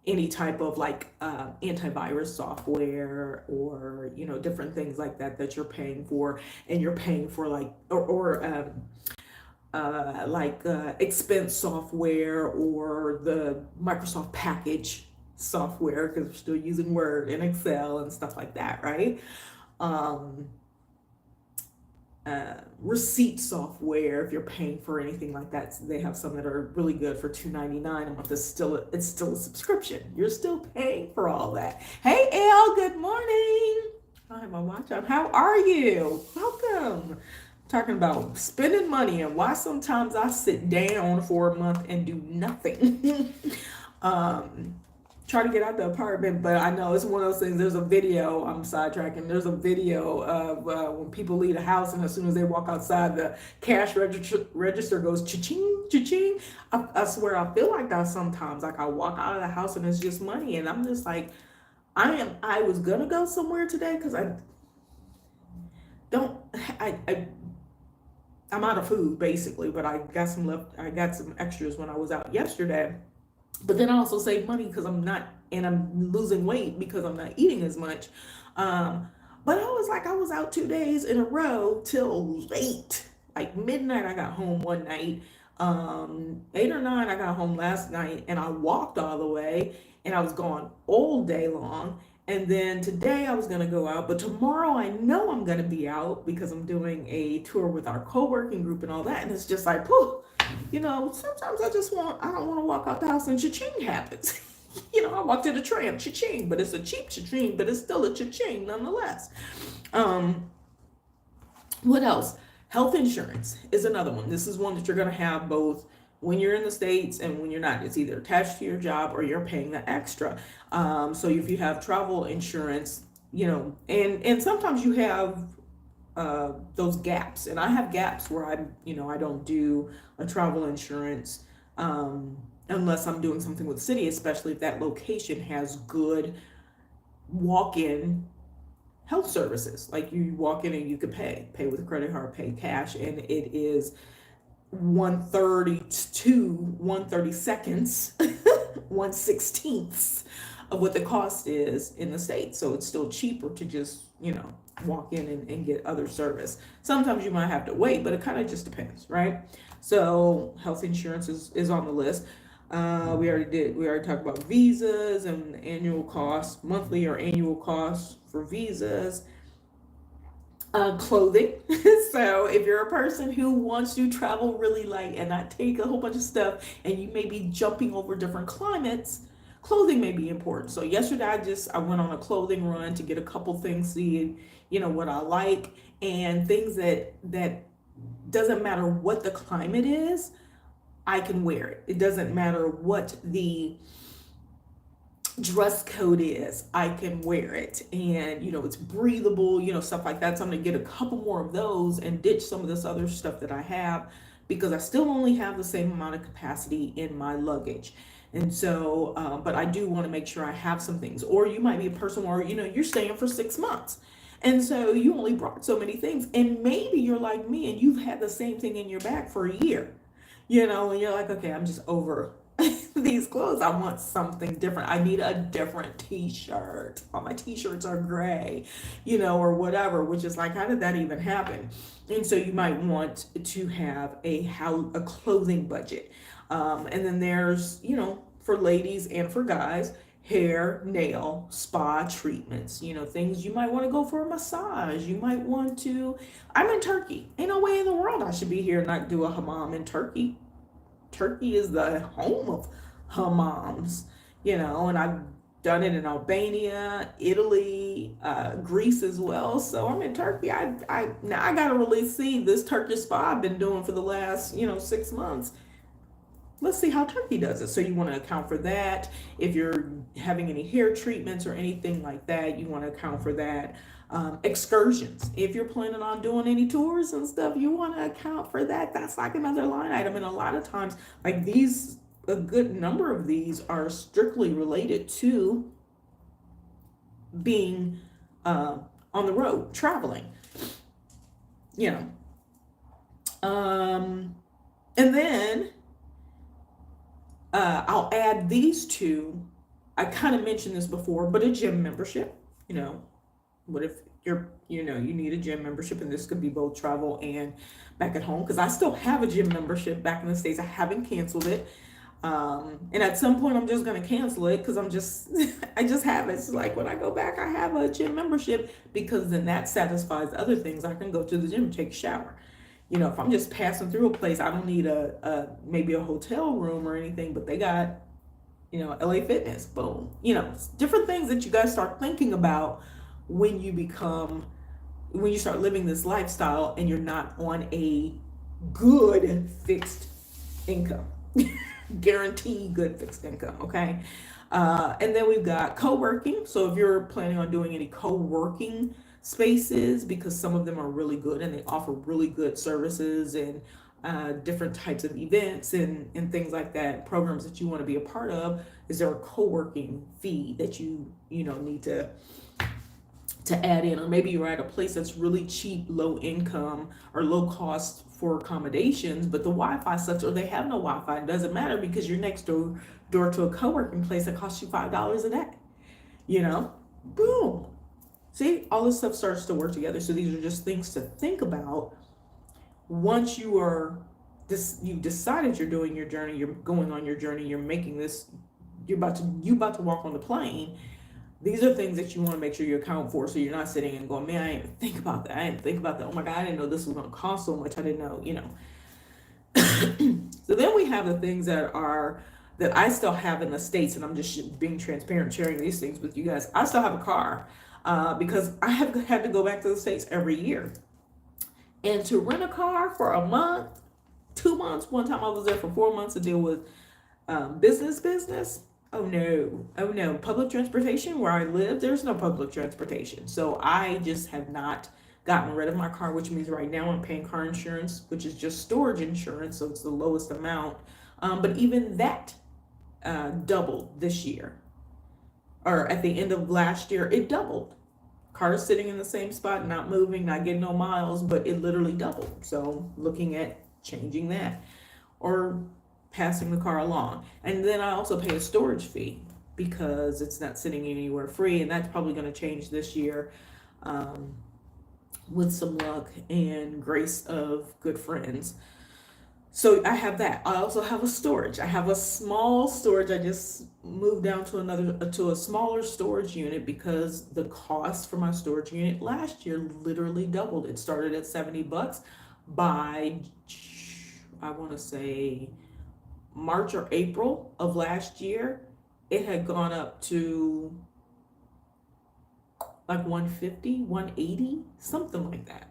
any type of antivirus software or different things like that you're paying for, and you're paying for expense software or the Microsoft package software because we're still using Word and Excel and stuff like that, right? receipt software. If you're paying for anything like that, they have some that are really good for $2.99 a month. It's still a subscription. You're still paying for all that. Hey Elle, good morning. I have my watch on. How are you? Welcome. Talking about spending money and why sometimes I sit down for a month and do nothing. Try to get out the apartment, but I know it's one of those things. There's a video, I'm sidetracking. There's a video of when people leave the house, and as soon as they walk outside, the cash register goes cha-ching, cha-ching. I swear, I feel like that sometimes. Like I walk out of the house and it's just money, and I'm just like, I was gonna go somewhere today because I'm out of food basically, but I got some extras when I was out yesterday. But then I also save money because I'm losing weight because I'm not eating as much. But I was out 2 days in a row till late, like midnight. I got home one night, 8 or 9. I got home last night, and I walked all the way, and I was gone all day long. And then today I was gonna go out, but tomorrow I know I'm gonna be out because I'm doing a tour with our co-working group and all that. And it's just like, whew, sometimes I don't want to walk out the house and cha-ching happens. I walked to the tram, cha-ching, but it's a cheap cha-ching, but it's still a cha-ching nonetheless. What else? Health insurance is another one. This is one that you're going to have both when you're in the States and when you're not. It's either attached to your job or you're paying the extra. So if you have travel insurance, and sometimes you have those gaps, and I have gaps where I don't do a travel insurance unless I'm doing something with the city, especially if that location has good walk-in health services. Like you walk in and you could pay with a credit card, pay cash, and it is 1/30 to 1/30 seconds, 1/16 of what the cost is in the States. So it's still cheaper to just, walk in and get other service. Sometimes you might have to wait, but it kind of just depends, right? So health insurance is on the list. We already talked about visas and annual costs, monthly or annual costs for visas. Clothing. So if you're a person who wants to travel really light and not take a whole bunch of stuff, and you may be jumping over different climates, clothing may be important. So yesterday I went on a clothing run to get a couple things, see what I like, and things that doesn't matter what the climate is, I can wear it. It doesn't matter what the dress code is, I can wear it, and it's breathable, stuff like that. So I'm gonna get a couple more of those and ditch some of this other stuff that I have, because I still only have the same amount of capacity in my luggage. And so but I do want to make sure I have some things. Or you might be a person where you're staying for 6 months, and so you only brought so many things, and maybe you're like me and you've had the same thing in your bag for a year, and you're like, okay, I'm just over these clothes. I want something different. I need a different t-shirt. All my t-shirts are gray, or whatever, which is like, how did that even happen? And so you might want to have a clothing budget. And then there's, for ladies and for guys, hair, nail, spa treatments, things you might want to go for a massage. You might want to, I'm in Turkey. Ain't no way in the world I should be here and not do a hammam in Turkey. Turkey is the home of hammams, and I've done it in Albania, Italy, Greece as well. So I'm in Turkey. Now I gotta really see this Turkish spa I've been doing for the last 6 months. Let's see how Turkey does it. So you want to account for that. If you're having any hair treatments or anything like that, you want to account for that. Excursions. If you're planning on doing any tours and stuff, you want to account for that. That's like another line item. And a lot of times, like a good number of these are strictly related to being on the road, traveling. And then I'll add these two. I kind of mentioned this before, but a gym membership. What if you need a gym membership, and this could be both travel and back at home, because I still have a gym membership back in the States. I haven't canceled it. And at some point I'm just going to cancel it because I just have it. It's like when I go back, I have a gym membership because then that satisfies other things. I can go to the gym and take a shower. If I'm just passing through a place, I don't need maybe a hotel room or anything, but they got, LA Fitness, boom. Different things that you guys start thinking about when when you start living this lifestyle and you're not on a good fixed income. Guaranteed good fixed income, okay? And then we've got co-working. So if you're planning on doing any co-working spaces, because some of them are really good and they offer really good services and different types of events and things like that, programs that you want to be a part of, is there a co-working fee that you need to add in? Or maybe you're at a place that's really cheap, low income or low cost for accommodations, but the Wi-Fi sucks, or they have no Wi-Fi. It doesn't matter because you're next door to a co-working place that costs you $5 a day. Boom. See, all this stuff starts to work together. So these are just things to think about once you've decided you're doing your journey, you're going on your journey, you're making this, you're about to walk on the plane. These are things that you want to make sure you account for, so you're not sitting and going, man, I didn't even think about that. I didn't think about that. Oh my God, I didn't know this was going to cost so much. I didn't know, So then we have the things that I still have in the States, and I'm just being transparent, sharing these things with you guys. I still have a car because I have had to go back to the States every year. And to rent a car for a month, 2 months, one time I was there for 4 months to deal with business. Oh no. Public transportation where I live, there's no public transportation. So I just have not gotten rid of my car, which means right now I'm paying car insurance, which is just storage insurance. So it's the lowest amount. But even that doubled this year, or at the end of last year, it doubled. Car sitting in the same spot, not moving, not getting no miles, but it literally doubled. So looking at changing that or passing the car along. And then I also pay a storage fee because it's not sitting anywhere free, and that's probably going to change this year with some luck and grace of good friends. So I have that. I also have a storage. I have a small storage. I just moved down to a smaller storage unit because the cost for my storage unit last year literally doubled. It started at $70 by, I want to say, March or April of last year. It had gone up to like 150, 180, something like that.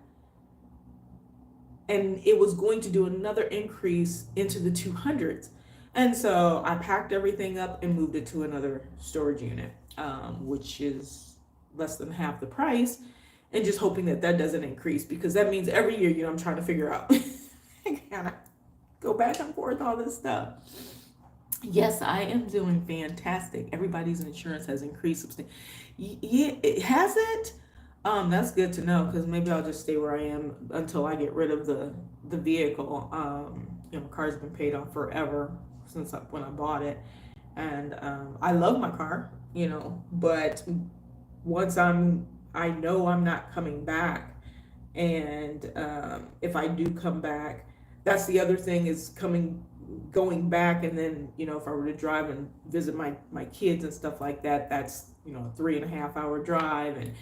And it was going to do another increase into the 200s. And so I packed everything up and moved it to another storage unit, which is less than half the price, and just hoping that doesn't increase, because that means every year, I'm trying to figure out, I kind of go back and forth, all this stuff. Yes, I am doing fantastic. Everybody's insurance has increased substantially. Yeah, it hasn't. That's good to know, because maybe I'll just stay where I am until I get rid of the vehicle. Car's been paid off forever since when I bought it, and I love my car, but once I know I'm not coming back, and if I do come back, that's the other thing, is going back, and then if I were to drive and visit my kids and stuff like that, that's a 3.5 hour drive, and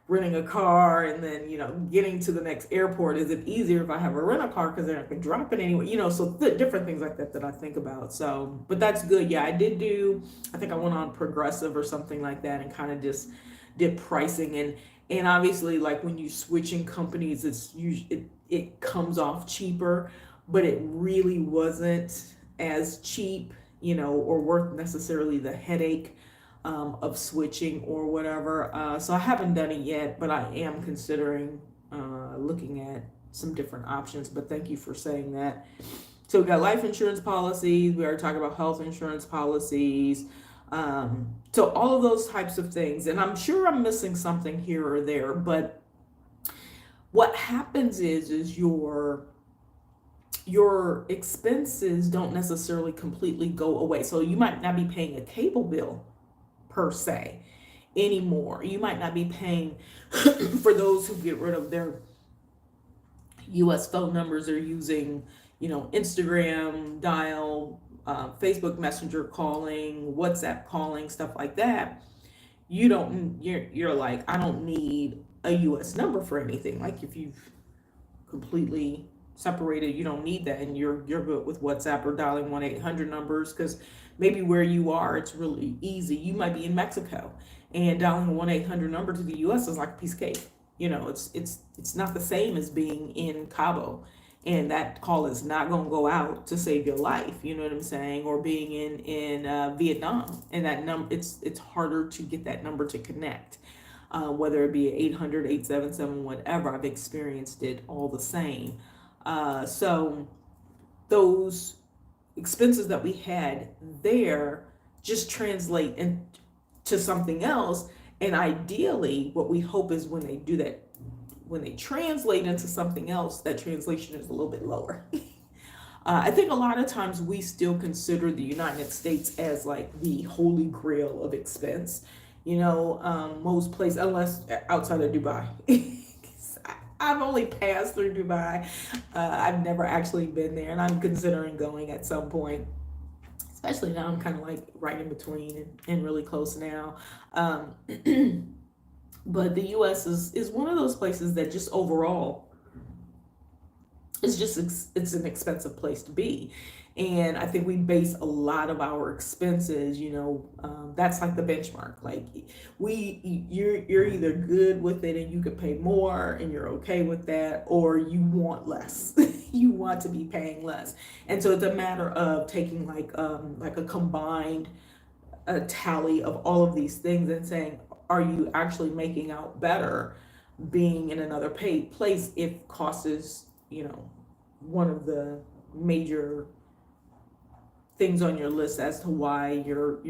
renting a car, and then getting to the next airport. Is it easier if I have a rental car because they're not going to drop it anyway? So different things like that I think about. So, but that's good. Yeah, I think I went on Progressive or something like that and kind of just did pricing, and obviously, like, when you switching companies, it's usually it comes off cheaper, but it really wasn't as cheap, or worth necessarily the headache of switching or whatever. So I haven't done it yet, but I am considering looking at some different options. But thank you for saying that. So we got life insurance policies. We already talked about health insurance policies. So all of those types of things. And I'm sure I'm missing something here or there. But what happens is your expenses don't necessarily completely go away. So you might not be paying a cable bill per se anymore. You might not be paying for those who get rid of their US phone numbers or using, Instagram dial, Facebook Messenger calling, WhatsApp calling, stuff like that, you're like, I don't need a US number for anything. Like if you've completely separated, you don't need that, and you're good with WhatsApp or dialing 1-800 numbers, because maybe where you are it's really easy. You might be in Mexico, and dialing a 1-800 number to the US is like a piece of cake. It's not the same as being in Cabo, and that call is not going to go out to save your life, you know what I'm saying, or being in Vietnam, and that number, it's harder to get that number to connect, whether it be 800, 877, whatever. I've experienced it all the same. So those expenses that we had there just translate into something else. And ideally, what we hope is when they do that, when they translate into something else, that translation is a little bit lower. I think a lot of times we still consider the United States as like the holy grail of expense. Most places, unless outside of Dubai. I've only passed through Dubai. I've never actually been there, and I'm considering going at some point. Especially now, I'm kind of like right in between and really close now. But the U.S. is one of those places that just overall, it's an expensive place to be. And I think we base a lot of our expenses, that's like the benchmark. Like you're either good with it and you could pay more and you're okay with that, or you want less. You want to be paying less. And so it's a matter of taking like a combined tally of all of these things and saying, are you actually making out better being in another place if cost is, one of the major things on your list as to why you're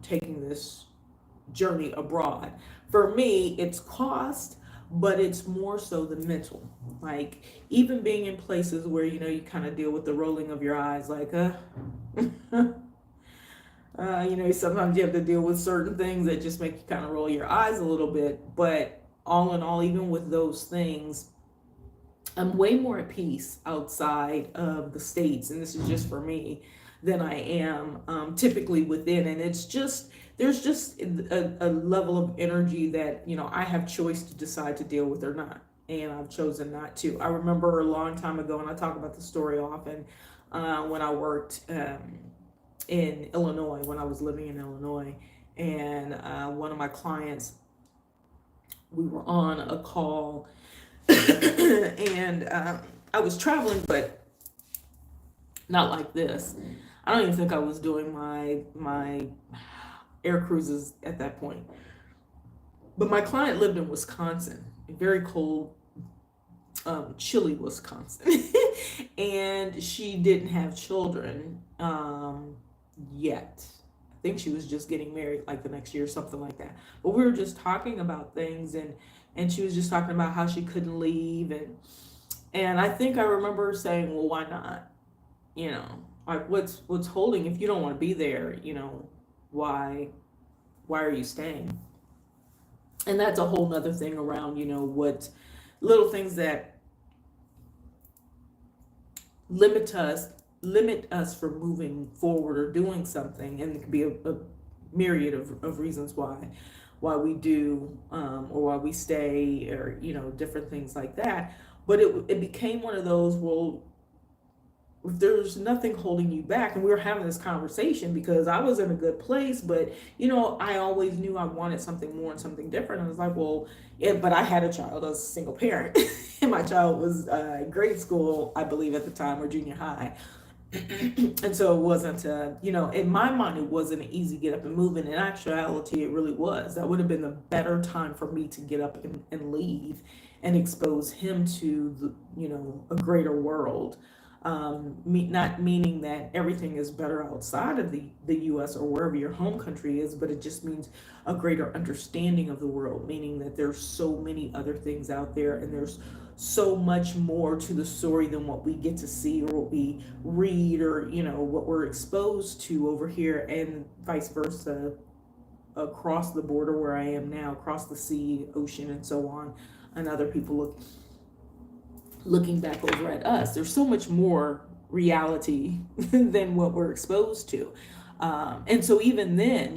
taking this journey abroad. For me, it's cost, but it's more so the mental. Like even being in places where you kind of deal with the rolling of your eyes, like sometimes you have to deal with certain things that just make you kind of roll your eyes a little bit. But all in all, even with those things, I'm way more at peace outside of the States, and this is just for me, than I am typically within. And there's just a level of energy that, I have choice to decide to deal with or not. And I've chosen not to. I remember a long time ago, and I talk about the story often, when I worked in Illinois, when I was living in Illinois, and one of my clients, we were on a call, and I was traveling, but not like this. I don't even think I was doing my air cruises at that point. But my client lived in Wisconsin, very cold, chilly Wisconsin, and she didn't have children yet. I think she was just getting married like the next year, something like that. But we were just talking about things, and she was just talking about how she couldn't leave, and I think I remember saying, well, why not? Like what's holding, if you don't want to be there, why are you staying? And that's a whole nother thing around, what little things that limit us from moving forward or doing something. And it could be a myriad of reasons why we do, or why we stay, or different things like that. But it became one of those, well, if there's nothing holding you back, and we were having this conversation because I was in a good place, but I always knew I wanted something more and something different. I was like, well, yeah, but I had a child. I was a single parent, and my child was grade school, I believe, at the time, or junior high. And so it wasn't, in my mind, it wasn't an easy get up and move. And in actuality, it really was. That would have been the better time for me to get up and leave and expose him to a greater world. Not meaning that everything is better outside of the U.S. or wherever your home country is, but it just means a greater understanding of the world, meaning that there's so many other things out there, and there's so much more to the story than what we get to see or what we read, or what we're exposed to over here, and vice versa across the border where I am now, across the sea, ocean, and so on, and other people looking back over at us. There's so much more reality than what we're exposed to. And so even then,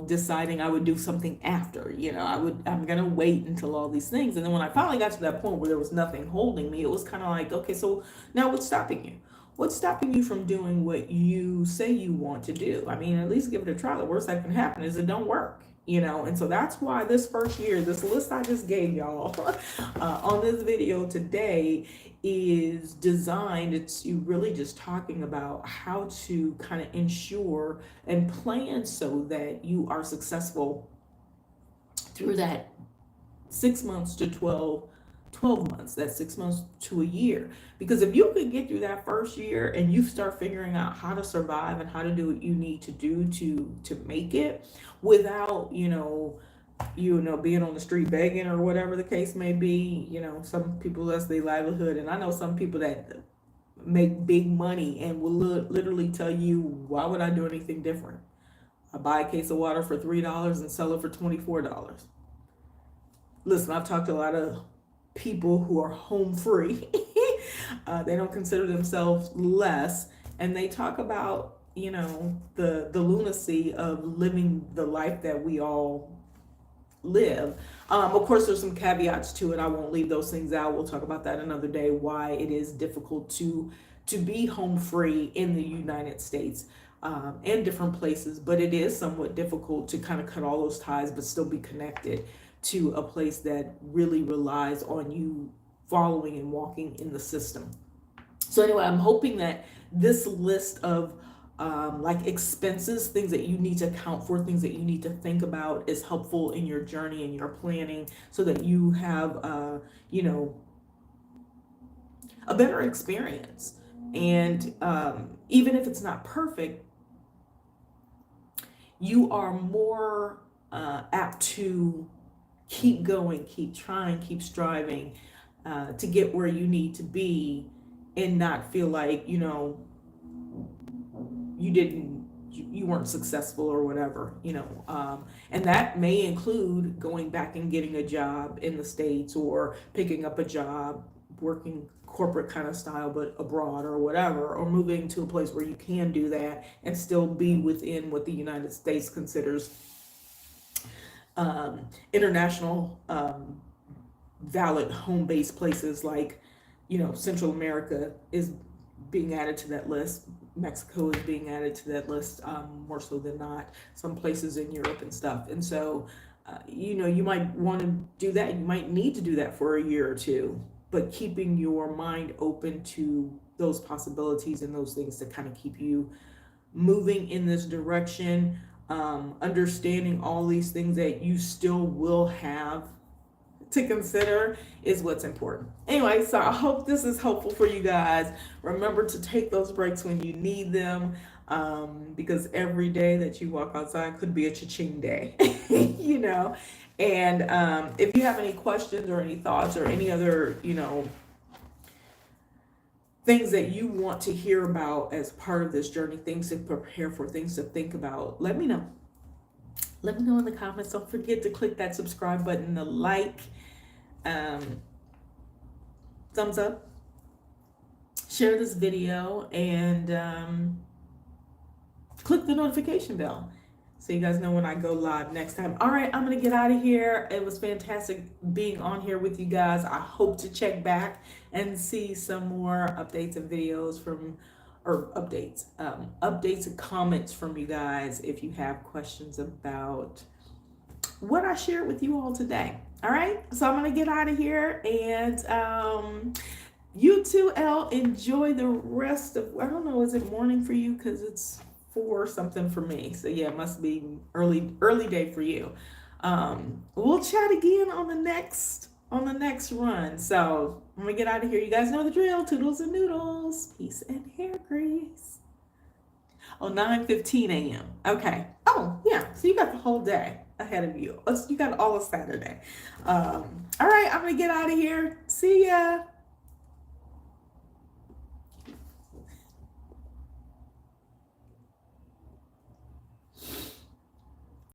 deciding I would do something after, I'm going to wait until all these things. And then when I finally got to that point where there was nothing holding me, it was kind of like, okay, so now what's stopping you? What's stopping you from doing what you say you want to do? I mean, at least give it a try. The worst that can happen is it don't work, and so that's why this first year, this list I just gave y'all on this video today is designed. It's you really just talking about how to kind of ensure and plan so that you are successful through that 6 months to 12 months, that's 6 months to a year. Because if you could get through that first year and you start figuring out how to survive and how to do what you need to do to make it without, being on the street begging or whatever the case may be, some people, that's their livelihood. And I know some people that make big money and will literally tell you, why would I do anything different? I buy a case of water for $3 and sell it for $24. Listen, I've talked to a lot of people who are home free. They don't consider themselves less, and they talk about the lunacy of living the life that we all live. Of course, there's some caveats to it. I won't leave those things out. We'll talk about that another day, why it is difficult to be home free in the United States and different places, but it is somewhat difficult to kind of cut all those ties but still be connected to a place that really relies on you following and walking in the system. So anyway, I'm hoping that this list of like expenses, things that you need to account for, things that you need to think about, is helpful in your journey and your planning, so that you have a better experience. And even if it's not perfect, you are more apt to keep going, keep trying, keep striving to get where you need to be, and not feel like you weren't successful or whatever, and that may include going back and getting a job in the States, or picking up a job working corporate kind of style but abroad or whatever, or moving to a place where you can do that and still be within what the United States considers international valid home-based places. Like Central America is being added to that list. Mexico is being added to that list, more so than not. Some places in Europe and stuff. And so you might want to do that. You might need to do that for a year or two, but keeping your mind open to those possibilities and those things to kind of keep you moving in this direction. Understanding all these things that you still will have to consider is what's important. Anyway, so I hope this is helpful for you guys. Remember to take those breaks when you need them, because every day that you walk outside could be a cha-ching day, And if you have any questions or any thoughts or any other, things that you want to hear about as part of this journey, things to prepare for, things to think about, let me know. Let me know in the comments. Don't forget to click that subscribe button, the like, thumbs up, share this video, and click the notification bell so you guys know when I go live next time. All right, I'm going to get out of here. It was fantastic being on here with you guys. I hope to check back and see some more updates and videos updates and comments from you guys if you have questions about what I shared with you all today. All right, so I'm going to get out of here, and you too, Elle, enjoy the rest of, I don't know, is it morning for you? Because it's 4 something for me. So yeah, it must be early day for you. We'll chat again on the next run. So I'm gonna get out of here. You guys know the drill. Toodles and noodles. Peace and hair grease. Oh, 9:15 a.m. Okay. Oh yeah. So you got the whole day ahead of you. You got all of Saturday. All right. I'm gonna get out of here. See ya.